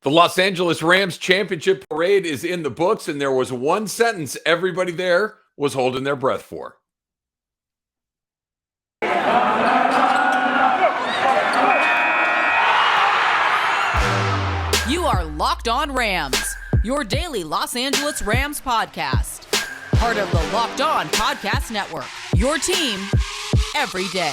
The Los Angeles Rams championship parade is in the books, and there was one sentence everybody there was holding their breath for. You are Locked On Rams, your daily Los Angeles Rams podcast. Part of the Locked On Podcast Network, your team every day.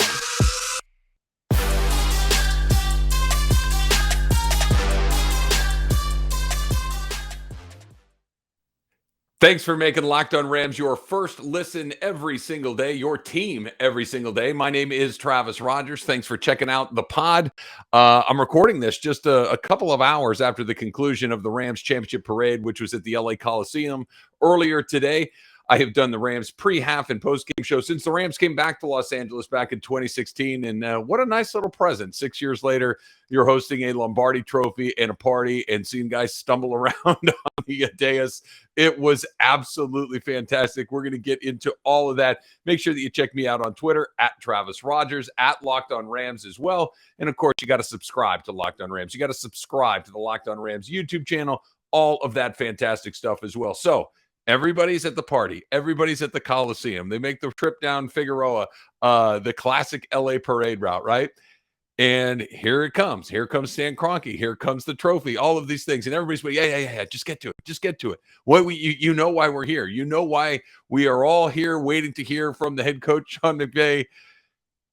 Thanks for making Locked On Rams your first listen every single day, your team every single day. My name is Travis Rogers. Thanks for checking out the pod. I'm recording this just a couple of hours after the conclusion of the Rams championship parade, which was at the LA Coliseum earlier today. I have done the Rams pre-half and post-game show since the Rams came back to Los Angeles back in 2016. And what a nice little present. 6 years later, you're hosting a Lombardi trophy and a party and seeing guys stumble around on the dais. It was absolutely fantastic. We're going to get into all of that. Make sure that you check me out on Twitter at Travis Rogers, at Locked On Rams as well. And of course, you got to subscribe to Locked On Rams. You got to subscribe to the Locked On Rams YouTube channel, all of that fantastic stuff as well. So everybody's at the party. Everybody's at the Coliseum. They make the trip down Figueroa, the classic LA parade route, right? And here it comes. Here comes Stan Kroenke. Here comes the trophy. All of these things, and everybody's like, yeah. Just get to it. Just get to it. You know why we're here. You know why we are all here, waiting to hear from the head coach Sean McVay,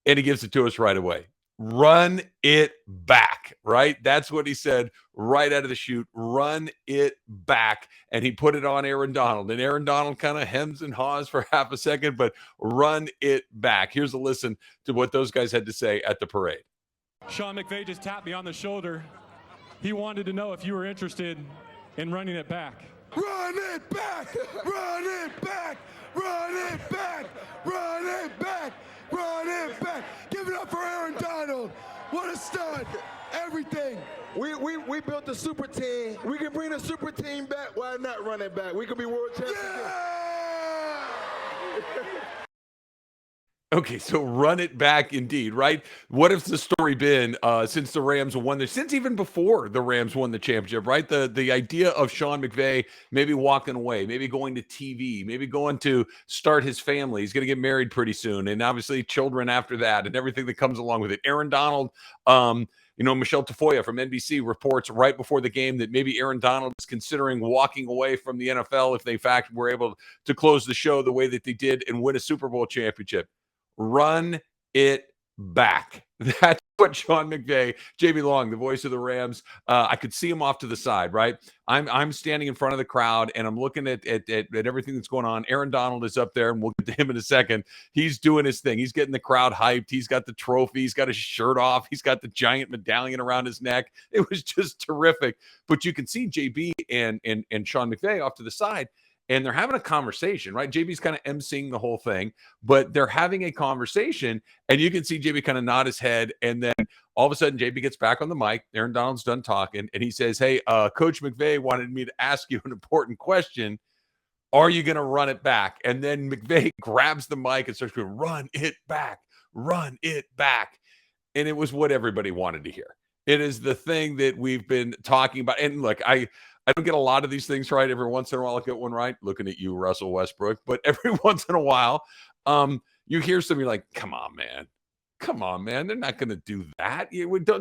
and he gives it to us right away. Run it back, right? That's what he said right out of the chute. Run it back. And he put it on Aaron Donald. And Aaron Donald kind of hems and haws for half a second, but run it back. Here's a listen to what those guys had to say at the parade. Sean McVay just tapped me on the shoulder. He wanted to know if you were interested in running it back. Run it back! Run it back! Run it back! Run it back! Run it back! Give it up for Aaron Donald! What a stud! Everything. We built a super team. We can bring a super team back. Why not run it back? We could be world champions. Yeah! Okay, so run it back indeed, right? What has the story been since the Rams won since even before the Rams won the championship, right? The idea of Sean McVay maybe walking away, maybe going to TV, maybe going to start his family. He's going to get married pretty soon, and obviously children after that, and everything that comes along with it. Aaron Donald, Michelle Tafoya from NBC reports right before the game that maybe Aaron Donald is considering walking away from the NFL if they, in fact, were able to close the show the way that they did and win a Super Bowl championship. Run it back. That's what Sean McVay, JB Long, the voice of the Rams, I could see him off to the side, right? I'm standing in front of the crowd, and I'm looking at everything that's going on. Aaron Donald is up there, and we'll get to him in a second. He's doing his thing. He's getting the crowd hyped. He's got the trophy. He's got his shirt off. He's got the giant medallion around his neck. It was just terrific. But you can see JB and Sean McVay off to the side, and they're having a conversation, right? JB's kind of emceeing the whole thing, but they're having a conversation, and you can see JB kind of nod his head, and then all of a sudden JB gets back on the mic. Aaron Donald's done talking, and he says, hey, Coach McVay wanted me to ask you an important question. Are you going to run it back? And then McVay grabs the mic and starts going, run it back, run it back. And it was what everybody wanted to hear. It is the thing that we've been talking about. And look, I don't get a lot of these things right. Every once in a while, I get one right. Looking at you, Russell Westbrook. But every once in a while, you hear something, you're like, come on, man. Come on, man. They're not going to do that.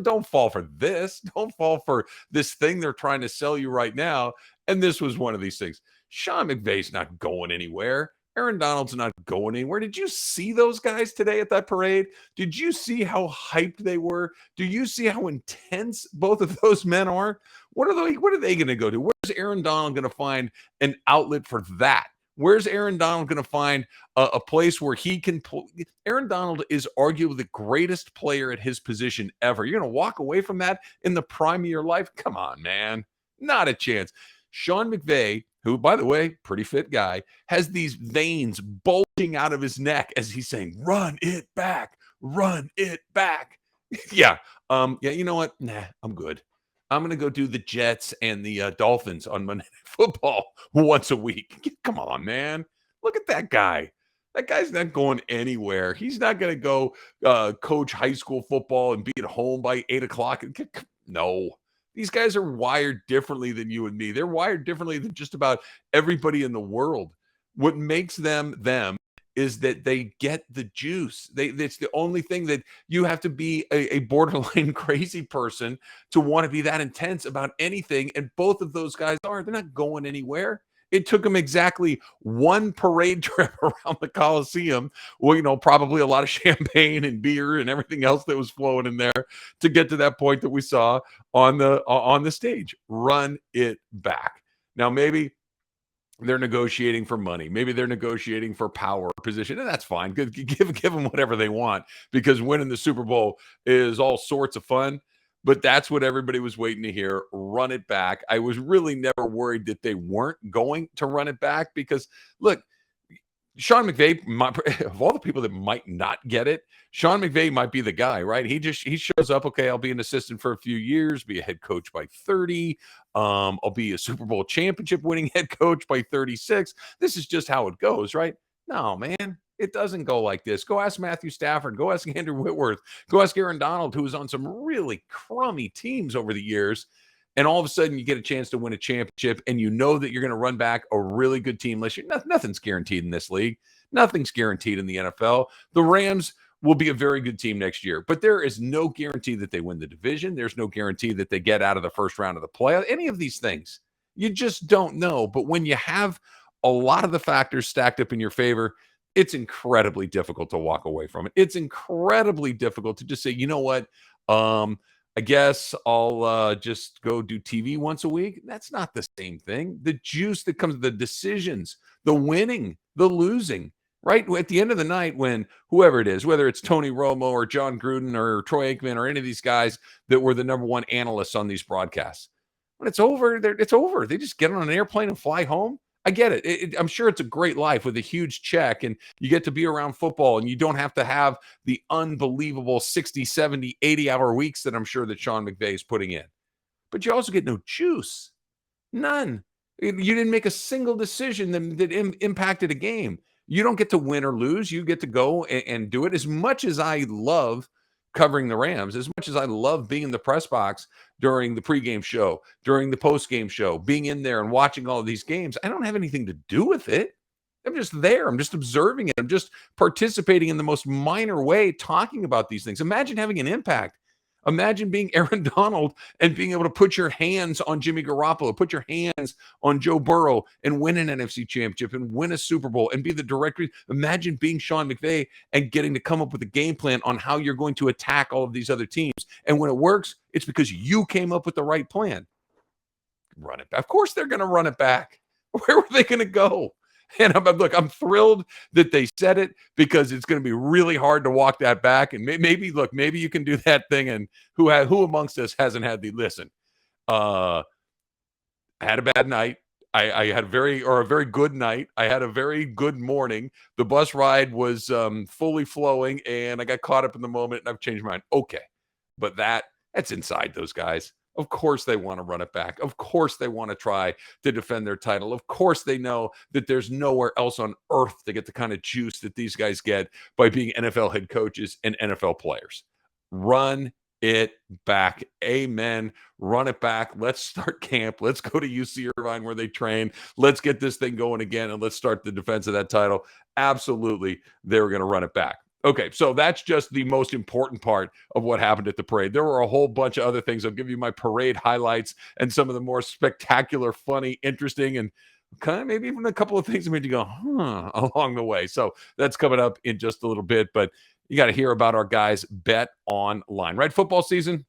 Don't fall for this. Don't fall for this thing they're trying to sell you right now. And this was one of these things. Sean McVay's not going anywhere. Aaron Donald's not going anywhere. Did you see those guys today at that parade? Did you see how hyped they were? Do you see how intense both of those men are? What are they going to go to? Where's Aaron Donald going to find an outlet for that? Where's Aaron Donald going to find a place where he can play? Aaron Donald is arguably the greatest player at his position ever. You're going to walk away from that in the prime of your life? Come on, man. Not a chance. Sean McVay, who, by the way, pretty fit guy, has these veins bulging out of his neck as he's saying, run it back, run it back. Yeah, you know what? Nah, I'm good. I'm going to go do the Jets and the Dolphins on Monday Night Football once a week. Come on, man. Look at that guy. That guy's not going anywhere. He's not going to go coach high school football and be at home by 8 o'clock. No, These guys are wired differently than you and me. They're wired differently than just about everybody in the world. What makes them them is that they get the juice. It's the only thing that you have to be a borderline crazy person to want to be that intense about anything. And both of those guys are. They're not going anywhere. It took them exactly one parade trip around the Coliseum. Well, probably a lot of champagne and beer and everything else that was flowing in there to get to that point that we saw on the stage. Run it back. Now, maybe they're negotiating for money. Maybe they're negotiating for power position, and that's fine. Give them whatever they want, because winning the Super Bowl is all sorts of fun. But that's what everybody was waiting to hear. Run it back. I was really never worried that they weren't going to run it back, because, look, Sean McVay, of all the people that might not get it, Sean McVay might be the guy, right? He shows up. Okay, I'll be an assistant for a few years, be a head coach by 30. I'll be a Super Bowl championship winning head coach by 36. This is just how it goes, right? No, man, it doesn't go like this. Go ask Matthew Stafford. Go ask Andrew Whitworth. Go ask Aaron Donald, who was on some really crummy teams over the years. And all of a sudden, you get a chance to win a championship, and you know that you're going to run back a really good team last year. Nothing's guaranteed in this league. Nothing's guaranteed in the NFL. The Rams will be a very good team next year, but there is no guarantee that they win the division. There's no guarantee that they get out of the first round of the playoff. Any of these things, you just don't know. But when you have a lot of the factors stacked up in your favor, it's incredibly difficult to walk away from it. It's incredibly difficult to just say, you know what, I guess I'll just go do TV once a week. That's not the same thing. The juice that comes, the decisions, the winning, the losing, right? At the end of the night, when whoever it is, whether it's Tony Romo or John Gruden or Troy Aikman or any of these guys that were the number one analysts on these broadcasts, when it's over, it's over. They just get on an airplane and fly home. I get it. I'm sure it's a great life with a huge check, and you get to be around football, and you don't have to have the unbelievable 60, 70, 80-hour weeks that I'm sure that Sean McVay is putting in. But you also get no juice. None. You didn't make a single decision that impacted a game. You don't get to win or lose. You get to go and do it. As much as I love covering the Rams, as much as I love being in the press box during the pregame show, during the postgame show, being in there and watching all of these games, I don't have anything to do with it. I'm just there. I'm just observing it. I'm just participating in the most minor way, talking about these things. Imagine having an impact. Imagine being Aaron Donald and being able to put your hands on Jimmy Garoppolo, put your hands on Joe Burrow and win an NFC championship and win a Super Bowl and be the director. Imagine being Sean McVay and getting to come up with a game plan on how you're going to attack all of these other teams. And when it works, it's because you came up with the right plan. Run it back. Of course they're going to run it back. Where were they going to go? And I'm thrilled that they said it, because it's going to be really hard to walk that back. And maybe you can do that thing. And who amongst us hasn't had the listen? I had a bad night. I had a very good night. I had a very good morning. The bus ride was fully flowing, and I got caught up in the moment, and I've changed my mind. Okay, but that's inside those guys. Of course they want to run it back. Of course they want to try to defend their title. Of course they know that there's nowhere else on earth to get the kind of juice that these guys get by being NFL head coaches and NFL players. Run it back. Amen. Run it back. Let's start camp. Let's go to UC Irvine where they train. Let's get this thing going again, and let's start the defense of that title. Absolutely, they were going to run it back. Okay, so that's just the most important part of what happened at the parade. There were a whole bunch of other things. I'll give you my parade highlights and some of the more spectacular, funny, interesting, and kind of maybe even a couple of things that made you go, along the way. So that's coming up in just a little bit, but you got to hear about our guys BetOnline, right? Football season,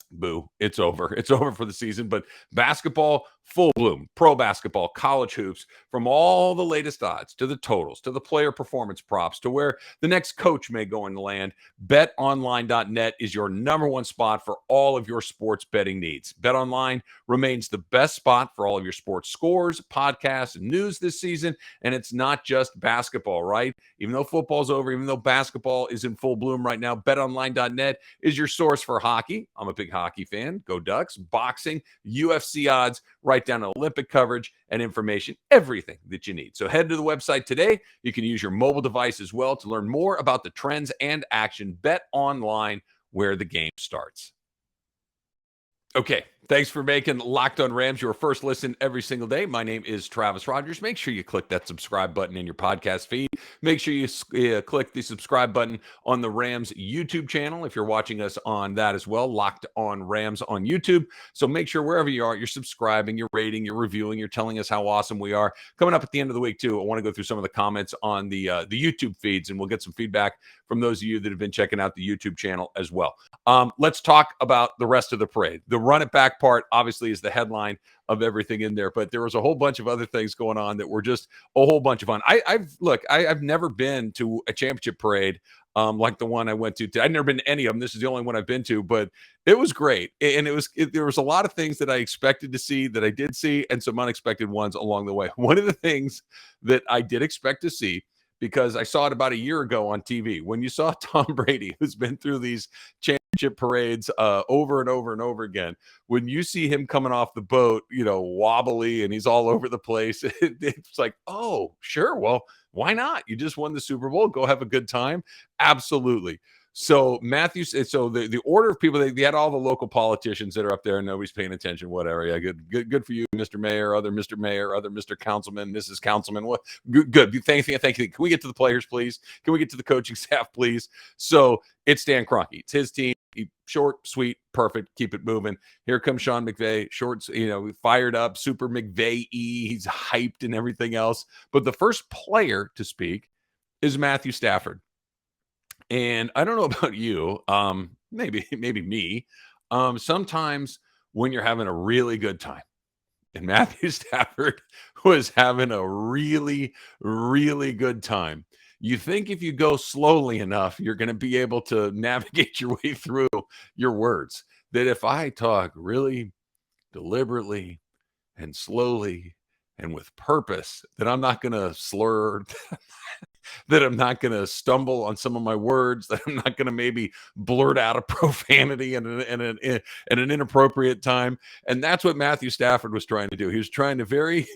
boo, it's over. It's over for the season, but basketball, full bloom. Pro basketball, college hoops, from all the latest odds to the totals to the player performance props to where the next coach may go and land. BetOnline.net is your number one spot for all of your sports betting needs. BetOnline remains the best spot for all of your sports scores, podcasts, and news this season. And it's not just basketball, right? Even though football's over, even though basketball is in full bloom right now, BetOnline.net is your source for hockey. I'm a big hockey fan. Go Ducks. Boxing, UFC odds, right down to Olympic coverage and information, everything that you need. So head to the website today. You can use your mobile device as well to learn more about the trends and action. Bet online, where the game starts. Okay, Thanks for making Locked on Rams your first listen every single day. My name is Travis Rogers. Make sure you click that subscribe button in your podcast feed. Make sure you click the subscribe button on the Rams YouTube channel if you're watching us on that as well, Locked on Rams on YouTube. So make sure wherever you are, you're subscribing, you're rating, you're reviewing, you're telling us how awesome we are. Coming up at the end of the week, too, I want to go through some of the comments on the YouTube feeds, and we'll get some feedback from those of you that have been checking out the YouTube channel as well. Let's talk about the rest of the parade. The run it back part obviously is the headline of everything in there, but there was a whole bunch of other things going on that were just a whole bunch of fun. I've never been to a championship parade like the one I went to. I've never been to any of them. This is the only one I've been to, but it was great. And there was a lot of things that I expected to see that I did see, and some unexpected ones along the way. One of the things that I did expect to see, because I saw it about a year ago on TV, when you saw Tom Brady, who's been through these championship parades over and over and over again, when you see him coming off the boat, wobbly and he's all over the place, it's like, oh, sure. Well, why not? You just won the Super Bowl. Go have a good time. Absolutely. So the order of people, they had all the local politicians that are up there and nobody's paying attention, whatever. Yeah, good for you, Mr. Mayor, other Mr. Mayor, other Mr. Councilman, Mrs. Councilman. What good. Thank you. Can we get to the players, please? Can we get to the coaching staff, please? So it's Dan Kroenke. It's his team. Short, sweet, perfect. Keep it moving. Here comes Sean McVay. Shorts, fired up, super McVay-y. He's hyped and everything else. But the first player to speak is Matthew Stafford. And I don't know about you, maybe me. Sometimes when you're having a really good time, and Matthew Stafford was having a really, really good time, you think if you go slowly enough, you're going to be able to navigate your way through your words. That if I talk really deliberately and slowly and with purpose, that I'm not going to slur, that I'm not going to stumble on some of my words, that I'm not going to maybe blurt out a profanity at an inappropriate time. And that's what Matthew Stafford was trying to do. He was trying to very,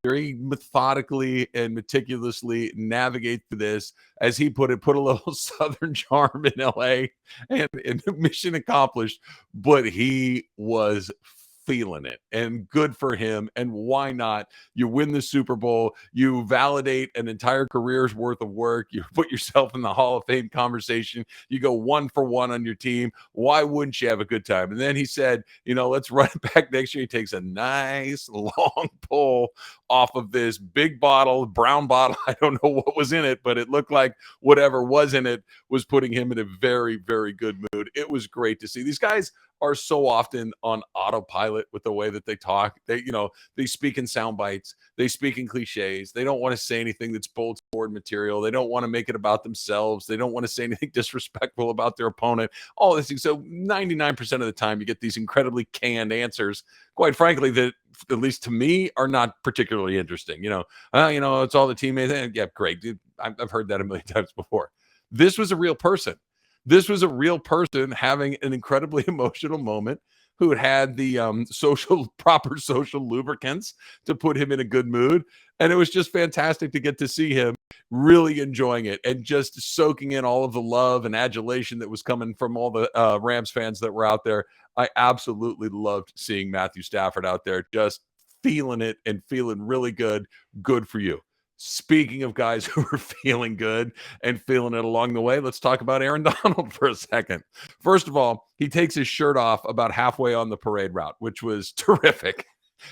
very methodically and meticulously navigate through this, as he put a little Southern charm in LA, and mission accomplished. But he was feeling it, and good for him. And why not? You win the Super Bowl, you validate an entire career's worth of work, you put yourself in the Hall of Fame conversation, you go 1 for 1 on your team. Why wouldn't you have a good time? And then he said, let's run it back next year. He takes a nice long pull off of this big bottle, brown bottle. I don't know what was in it, but it looked like whatever was in it was putting him in a very, very good mood. It was great to see. These guys are so often on autopilot with the way that they talk. They speak in sound bites. They speak in cliches. They don't want to say anything that's bulletin board material. They don't want to make it about themselves. They don't want to say anything disrespectful about their opponent. All this thing. So 99% of the time, you get these incredibly canned answers, quite frankly, that at least to me are not particularly interesting. It's all the teammates. Yeah, great, dude. I've heard that a million times before. This was a real person. This was a real person having an incredibly emotional moment, who had the proper social lubricants to put him in a good mood. And it was just fantastic to get to see him really enjoying it and just soaking in all of the love and adulation that was coming from all the Rams fans that were out there. I absolutely loved seeing Matthew Stafford out there just feeling it and feeling really good. Good for you. Speaking of guys who are feeling good and feeling it along the way, let's talk about Aaron Donald for a second. First of all, he takes his shirt off about halfway on the parade route, which was terrific.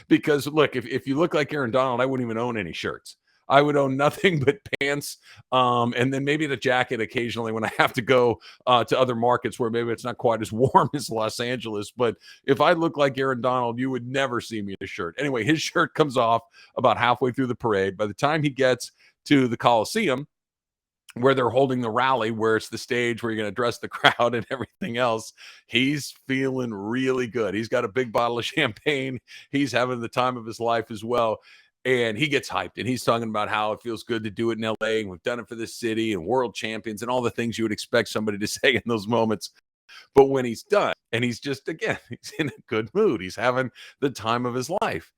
Because, look, if you look like Aaron Donald, I wouldn't even own any shirts. I would own nothing but pants, and then maybe the jacket occasionally when I have to go to other markets where maybe it's not quite as warm as Los Angeles. But if I look like Aaron Donald, you would never see me in a shirt. Anyway, his shirt comes off about halfway through the parade. By the time he gets to the Coliseum, where they're holding the rally, where it's the stage where you're going to address the crowd and everything else, he's feeling really good. He's got a big bottle of champagne. He's having the time of his life as well. And he gets hyped, and he's talking about how it feels good to do it in LA, and we've done it for this city and world champions and all the things you would expect somebody to say in those moments. But when he's done, and he's just, again, he's in a good mood, he's having the time of his life,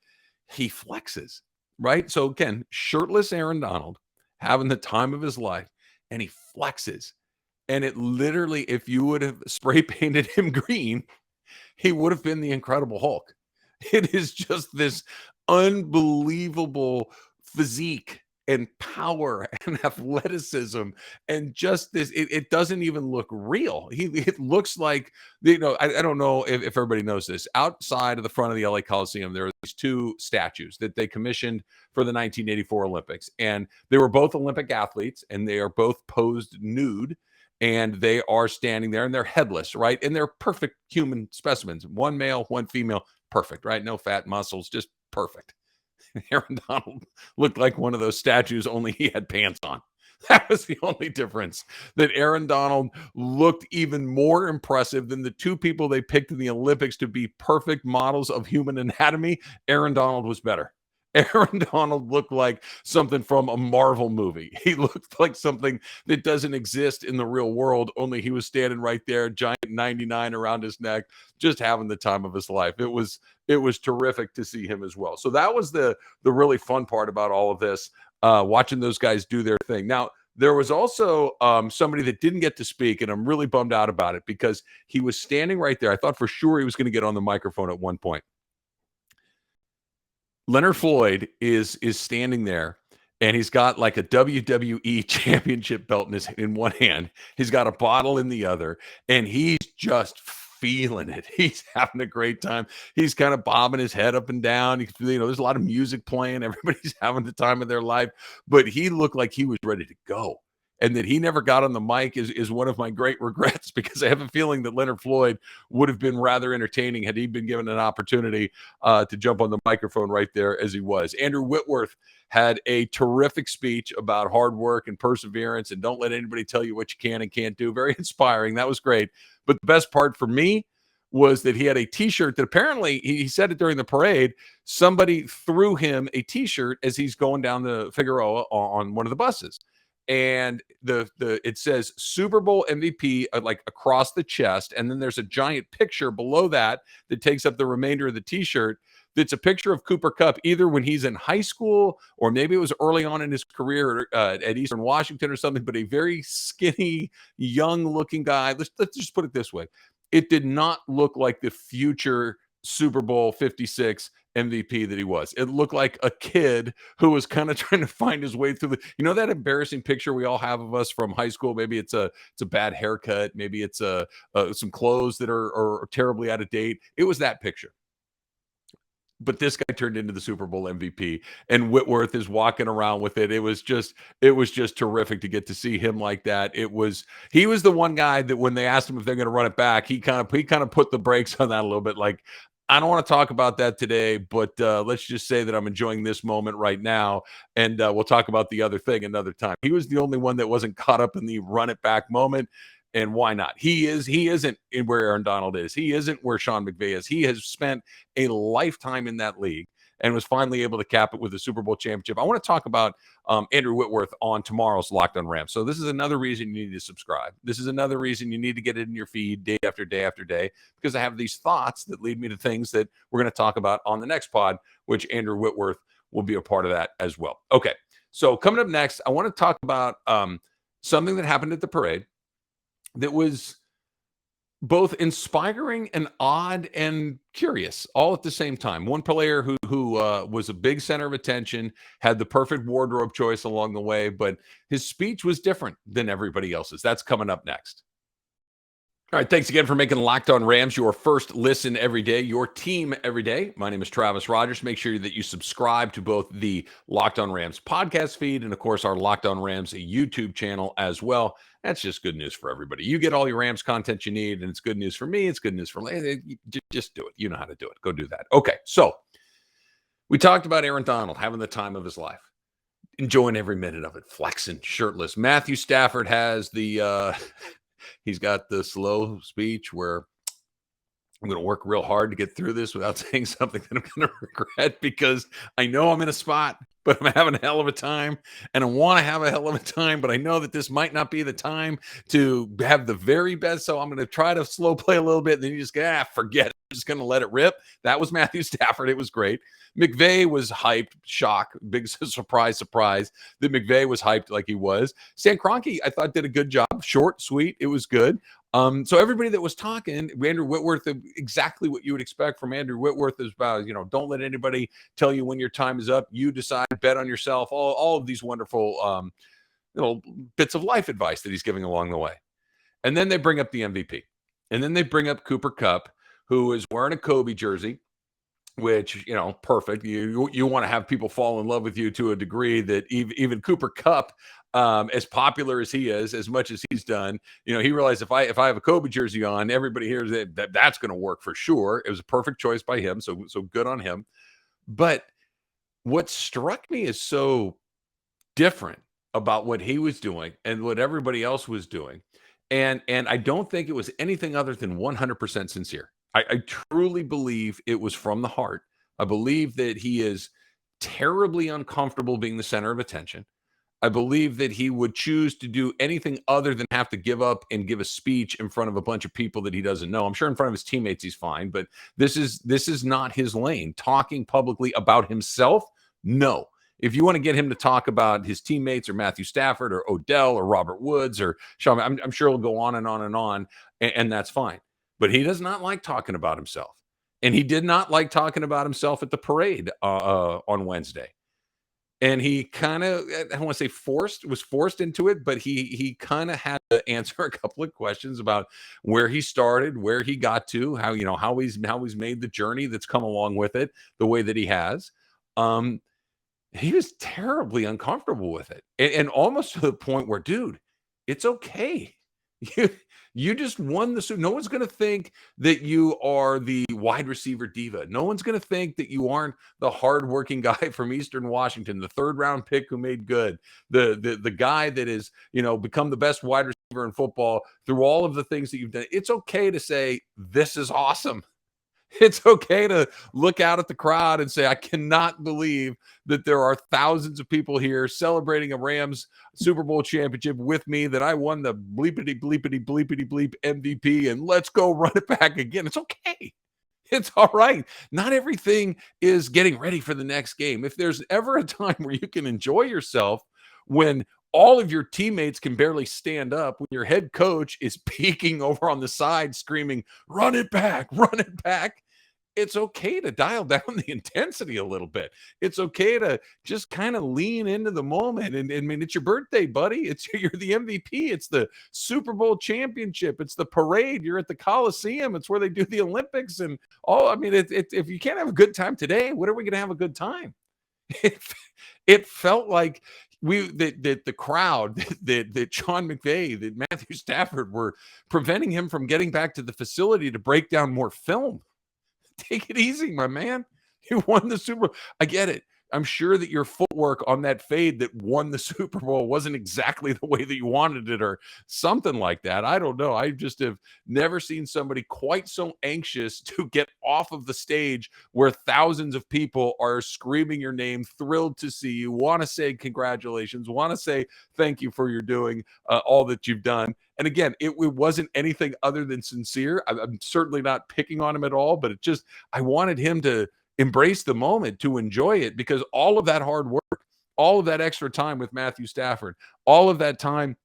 he flexes, right? So again, shirtless Aaron Donald having the time of his life, and he flexes. And it literally, if you would have spray painted him green, he would have been the Incredible Hulk. It is just this unbelievable physique and power and athleticism and just this. It doesn't even look real. It looks like, I don't know if everybody knows this. Outside of the front of the LA Coliseum, there are these two statues that they commissioned for the 1984 Olympics, and they were both Olympic athletes, and they are both posed nude, and they are standing there, and they're headless, right? And they're perfect human specimens. One male, one female, perfect, right? No fat, muscles, just perfect. Aaron Donald looked like one of those statues, only he had pants on. That was the only difference. That Aaron Donald looked even more impressive than the two people they picked in the Olympics to be perfect models of human anatomy. Aaron Donald was better. Aaron Donald looked like something from a Marvel movie. He looked like something that doesn't exist in the real world, only he was standing right there, giant 99 around his neck, just having the time of his life. It was terrific to see him as well. So that was the really fun part about all of this, watching those guys do their thing. Now, there was also somebody that didn't get to speak, and I'm really bummed out about it because he was standing right there. I thought for sure he was going to get on the microphone at one point. Leonard Floyd is standing there, and he's got like a WWE championship belt in one hand. He's got a bottle in the other, and he's just feeling it. He's having a great time. He's kind of bobbing his head up and down. There's a lot of music playing. Everybody's having the time of their life, but he looked like he was ready to go. And that he never got on the mic is one of my great regrets, because I have a feeling that Leonard Floyd would have been rather entertaining had he been given an opportunity to jump on the microphone right there as he was. Andrew Whitworth had a terrific speech about hard work and perseverance and don't let anybody tell you what you can and can't do. Very inspiring. That was great. But the best part for me was that he had a T-shirt that apparently, he said it during the parade, somebody threw him a T-shirt as he's going down the Figueroa on one of the buses. And it says Super Bowl MVP like across the chest, and then there's a giant picture below that takes up the remainder of the T-shirt. That's a picture of Cooper Kupp, either when he's in high school or maybe it was early on in his career at Eastern Washington or something. But a very skinny, young-looking guy. Let's just put it this way: it did not look like the future Super Bowl 56 MVP that he was. It looked like a kid who was kind of trying to find his way through that embarrassing picture we all have of us from high school. Maybe it's a bad haircut. Maybe it's some clothes that are terribly out of date. It was that picture. But this guy turned into the Super Bowl MVP, and Whitworth is walking around with it. It was just terrific to get to see him like that. He was the one guy that when they asked him if they're going to run it back, he kind of put the brakes on that a little bit. Like, I don't want to talk about that today, but let's just say that I'm enjoying this moment right now, and we'll talk about the other thing another time. He was the only one that wasn't caught up in the run it back moment. And why not? He isn't where Aaron Donald is. He isn't where Sean McVay is. He has spent a lifetime in that league and was finally able to cap it with a Super Bowl championship. I want to talk about Andrew Whitworth on tomorrow's Locked On Rams. So this is another reason you need to subscribe. This is another reason you need to get it in your feed day after day after day, because I have these thoughts that lead me to things that we're going to talk about on the next pod, which Andrew Whitworth will be a part of that as well. Okay, so coming up next, I want to talk about something that happened at the parade that was both inspiring and odd and curious all at the same time. One player who was a big center of attention, had the perfect wardrobe choice along the way, but his speech was different than everybody else's. That's coming up next. All right, thanks again for making Locked On Rams your first listen every day, your team every day. My name is Travis Rogers. Make sure that you subscribe to both the Locked On Rams podcast feed and, of course, our Locked On Rams YouTube channel as well. That's just good news for everybody. You get all your Rams content you need, and it's good news for me. It's good news for just do it. You know how to do it. Go do that. Okay, so we talked about Aaron Donald having the time of his life, enjoying every minute of it, flexing, shirtless. Matthew Stafford has he's got the slow speech where I'm going to work real hard to get through this without saying something that I'm going to regret, because I know I'm in a spot, but I'm having a hell of a time, and I want to have a hell of a time, but I know that this might not be the time to have the very best, so I'm going to try to slow play a little bit, and then you just go, forget it. I'm just going to let it rip. That was Matthew Stafford. It was great. McVay was hyped. Shock. Big surprise that McVay was hyped like he was. Stan Kroenke, I thought, did a good job. Short, sweet. It was good. So everybody that was talking, Andrew Whitworth, exactly what you would expect from Andrew Whitworth is about, don't let anybody tell you when your time is up. You decide, bet on yourself, all of these wonderful bits of life advice that he's giving along the way. And then they bring up the MVP. And then they bring up Cooper Kupp, who is wearing a Kobe jersey, which, perfect. You want to have people fall in love with you to a degree that even Cooper Kupp, as popular as he is, as much as he's done, he realized if I have a Kobe jersey on, everybody hears that's going to work for sure. It was a perfect choice by him. So good on him. But what struck me as so different about what he was doing and what everybody else was doing, and I don't think it was anything other than 100% sincere. I truly believe it was from the heart. I believe that he is terribly uncomfortable being the center of attention. I believe that he would choose to do anything other than have to give up and give a speech in front of a bunch of people that he doesn't know. I'm sure in front of his teammates he's fine, but this is not his lane. Talking publicly about himself, no. If you want to get him to talk about his teammates or Matthew Stafford or Odell or Robert Woods or Sean, I'm sure he'll go on and on and on, and that's fine. But he does not like talking about himself. And he did not like talking about himself at the parade on Wednesday. And he kind of, I don't want to say was forced into it, but he kind of had to answer a couple of questions about where he started, where he got to, how he's made the journey that's come along with it the way that he has. He was terribly uncomfortable with it, and almost to the point where, dude, it's okay. You just won the Super. No one's going to think that you are the wide receiver diva. No one's going to think that you aren't the hardworking guy from Eastern Washington, the third-round pick who made good, the guy that is, become the best wide receiver in football through all of the things that you've done. It's okay to say, this is awesome. It's okay to look out at the crowd and say, I cannot believe that there are thousands of people here celebrating a Rams Super Bowl championship with me, that I won the bleepity bleep MVP, and let's go run it back again. It's okay. It's all right. Not everything is getting ready for the next game. If there's ever a time where you can enjoy yourself, when all of your teammates can barely stand up, when your head coach is peeking over on the side screaming, run it back, it's okay to dial down the intensity a little bit. It's okay to just kind of lean into the moment. And I mean, it's your birthday, buddy. You're the MVP. It's the Super Bowl championship. It's the parade. You're at the Coliseum. It's where they do the Olympics and all. I mean, if you can't have a good time today, when are we going to have a good time? It felt like the crowd, that Sean McVay, that Matthew Stafford were preventing him from getting back to the facility to break down more film. Take it easy, my man. You won the Super Bowl. I get it. I'm sure that your footwork on that fade that won the Super Bowl wasn't exactly the way that you wanted it or something like that. I don't know. I just have never seen somebody quite so anxious to get off of the stage where thousands of people are screaming your name, thrilled to see you, want to say congratulations, want to say thank you for your doing all that you've done. And again, it wasn't anything other than sincere. I'm certainly not picking on him at all, but I wanted him to embrace the moment, to enjoy it, because all of that hard work, all of that extra time with Matthew Stafford, all of that time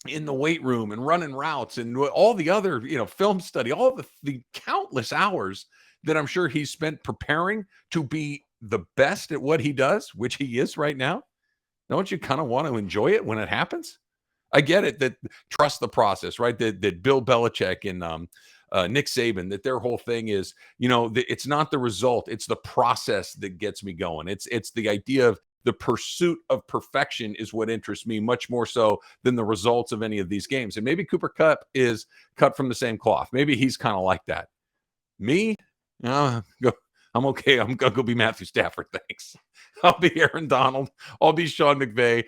in the weight room and running routes and all the other, film study, all the countless hours that I'm sure he's spent preparing to be the best at what he does, which he is right now. Don't you kind of want to enjoy it when it happens? I get it that trust the process, right? That Bill Belichick and Nick Saban, that their whole thing is, it's not the result, it's the process that gets me going. It's the idea of the pursuit of perfection is what interests me much more so than the results of any of these games. And maybe Cooper Kupp is cut from the same cloth. Maybe he's kind of like that. Me, I'm okay. I'm gonna go be Matthew Stafford. Thanks. I'll be Aaron Donald. I'll be Sean McVay.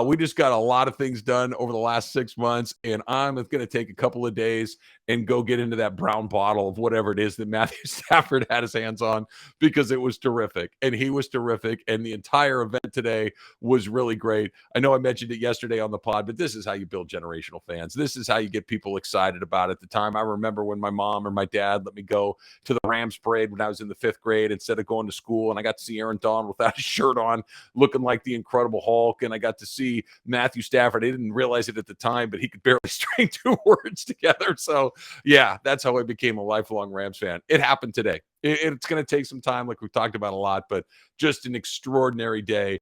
We just got a lot of things done over the last 6 months, and I'm going to take a couple of days and go get into that brown bottle of whatever it is that Matthew Stafford had his hands on, because it was terrific, and he was terrific, and the entire event today was really great. I know I mentioned it yesterday on the pod, but this is how you build generational fans. This is how you get people excited about it. At the time, I remember when my mom or my dad let me go to the Rams parade when I was in the 5th grade instead of going to school, and I got to see Aaron Donald without a shirt on, looking like the Incredible Hulk. And I got to see Matthew Stafford. I didn't realize it at the time, but he could barely string 2 words together. So, yeah, that's how I became a lifelong Rams fan. It happened today. It's going to take some time, like we've talked about a lot, but just an extraordinary day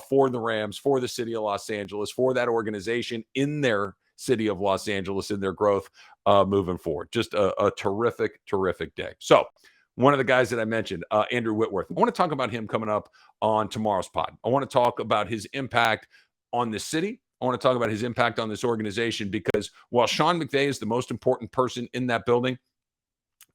for the Rams, for the city of Los Angeles, for that organization in their city of Los Angeles, in their growth moving forward. Just a terrific, terrific day. So, one of the guys that I mentioned, Andrew Whitworth, I want to talk about him coming up on tomorrow's pod. I want to talk about his impact on the city. I want to talk about his impact on this organization, because while Sean McVay is the most important person in that building,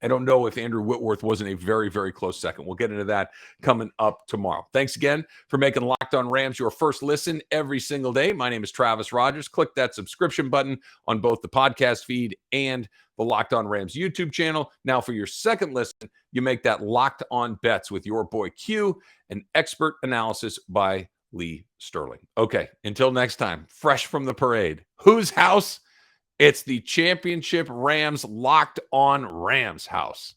I don't know if Andrew Whitworth wasn't a very, very close second. We'll get into that coming up tomorrow. Thanks again for making Locked On Rams your first listen every single day. My name is Travis Rogers. Click that subscription button on both the podcast feed and the Locked On Rams YouTube channel. Now, for your second listen, you make that Locked On Bets with your boy Q, an expert analysis by Lee Sterling. Okay, until next time, fresh from the parade. Whose house? It's the championship Rams Locked On Rams house.